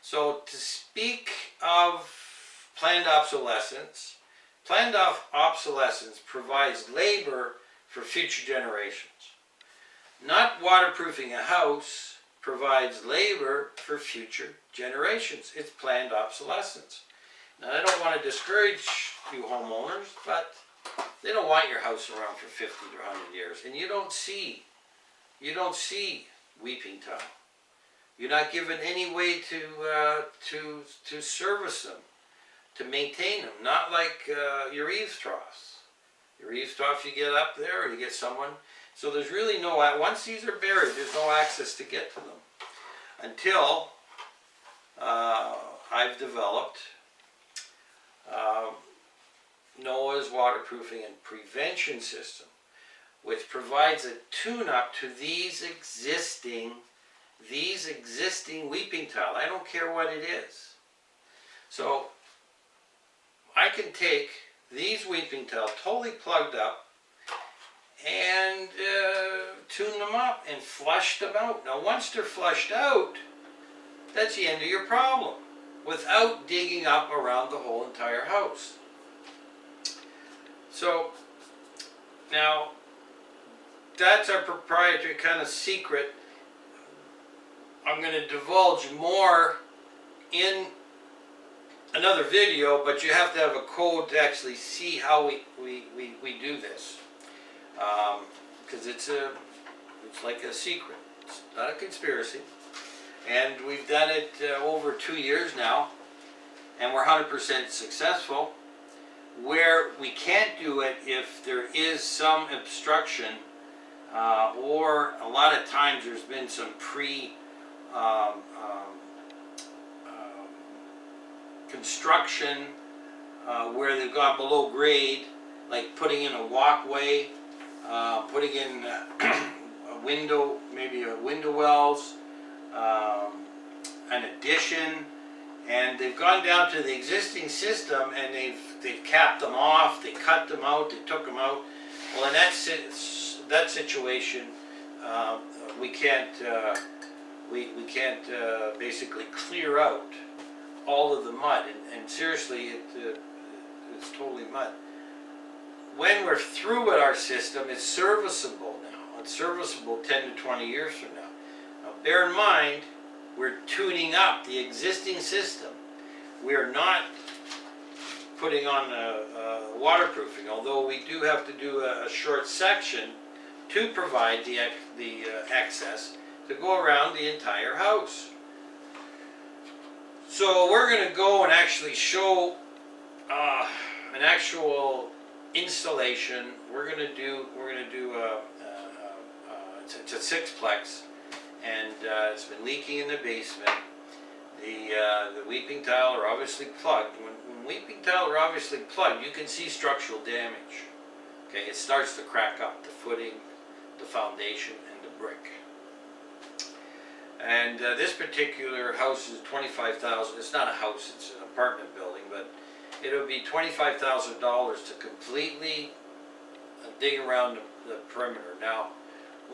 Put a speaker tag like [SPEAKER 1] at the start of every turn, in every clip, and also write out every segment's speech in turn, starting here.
[SPEAKER 1] So to speak of planned obsolescence provides labor for future generations. Not waterproofing a house provides labor for future generations. It's planned obsolescence. Now, I don't want to discourage you homeowners, but they don't want your house around for 50 to 100 years. And you don't see weeping tile. You're not given any way to service them, to maintain them. Not like your eaves troughs. Your eaves trough, you get up there, or you get someone. So there's really no, once these are buried, there's no access to get to them. Until I've developed NOAAHS waterproofing and prevention system, which provides a tune-up to these existing weeping tile. I don't care what it is. So I can take these weeping tile totally plugged up and tune them up and flush them out. Now once they're flushed out, that's the end of your problem, without digging up around the whole entire house. So now that's our proprietary kind of secret. I'm going to divulge more in another video, but you have to have a code to actually see how we do this, because it's like a secret. It's not a conspiracy, and we've done it over 2 years now, and we're 100% successful. Where we can't do it, if there is some obstruction, or a lot of times there's been some construction where they've gone below grade, like putting in a walkway, putting in a window, maybe a window wells, an addition, and they've gone down to the existing system and they've capped them off, they cut them out, they took them out. Well, in that situation, we can't basically clear out all of the mud, and seriously, it's totally mud. When we're through with our system, it's serviceable now. It's serviceable 10 to 20 years from now. Now, bear in mind, we're tuning up the existing system. We're not putting on waterproofing, although we do have to do a short section to provide the access to go around the entire house. So we're going to go and actually show an actual installation. We're going to do it's a sixplex, and it's been leaking in the basement. The weeping tile are obviously plugged. When weeping tile are obviously plugged, you can see structural damage. Okay, it starts to crack up the footing, the foundation, and the brick. And this particular house is $25,000. It's not a house; it's an apartment building, but it'll be $25,000 to completely dig around the perimeter. Now,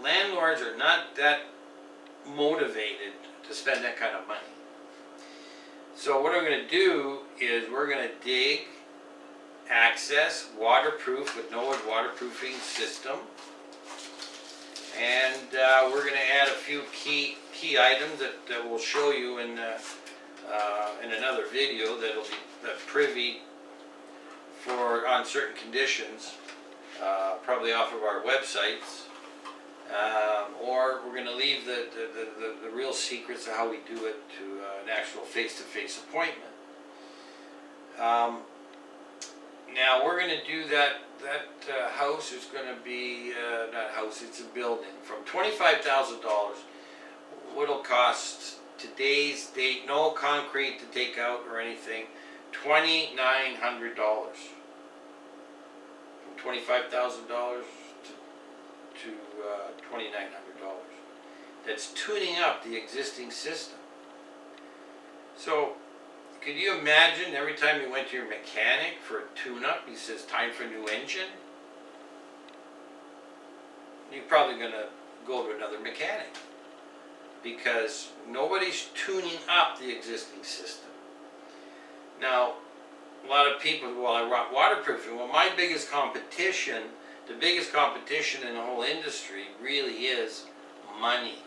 [SPEAKER 1] landlords are not that motivated to spend that kind of money. So what I'm going to do is we're going to dig, access, waterproof with NOAAHS waterproofing system, and we're going to add a few key items that we'll show you in another video that'll be privy for on certain conditions, probably off of our websites. Or we're going to leave the real secrets of how we do it to an actual face-to-face appointment. Now we're going to do that house is going to be, not house, it's a building, from $25,000. What'll cost today's date, no concrete to take out or anything, $2,900. From $25,000 to $2,900. That's tuning up the existing system. So, could you imagine every time you went to your mechanic for a tune-up, he says, time for a new engine? You're probably going to go to another mechanic. because nobody's tuning up the existing system. Now, a lot of people, well, I want waterproofing. Well, my biggest competition, the biggest competition in the whole industry really is money.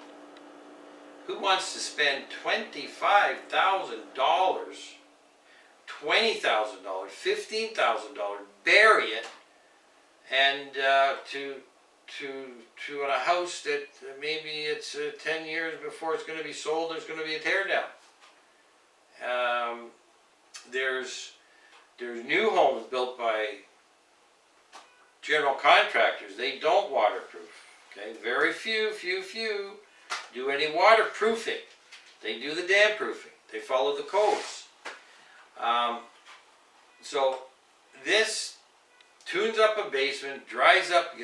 [SPEAKER 1] Who wants to spend $25,000, $20,000, $15,000, bury it, and to a house that maybe it's 10 years before it's going to be sold, there's going to be a tear down. There's new homes built by general contractors. They don't waterproof. Okay, very few do any waterproofing. They do the dam proofing. They follow the codes. So this tunes up a basement, dries up,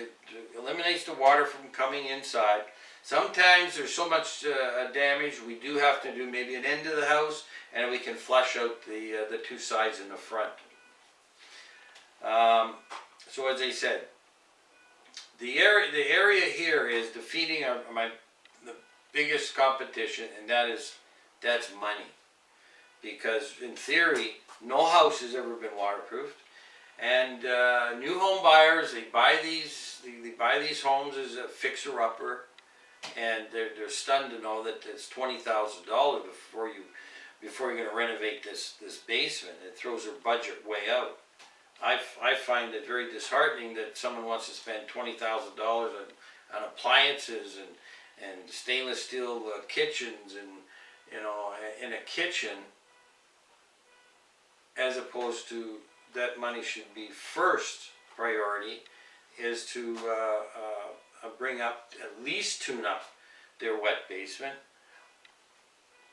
[SPEAKER 1] eliminates the water from coming inside. Sometimes there's so much damage, we do have to do maybe an end of the house, and we can flush out the two sides in the front. So as I said, the area here is defeating the biggest competition, and that's money. Because in theory, no house has ever been waterproofed, and new home buyers, they buy these homes as a fixer-upper, and they're stunned to know that it's $20,000 before you're going to renovate this basement. It throws their budget way out. I find it very disheartening that someone wants to spend $20,000 on appliances and stainless steel kitchens, and in a kitchen, as opposed to that money should be first priority is to bring up, at least tune up their wet basement,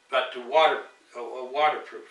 [SPEAKER 1] but to waterproof.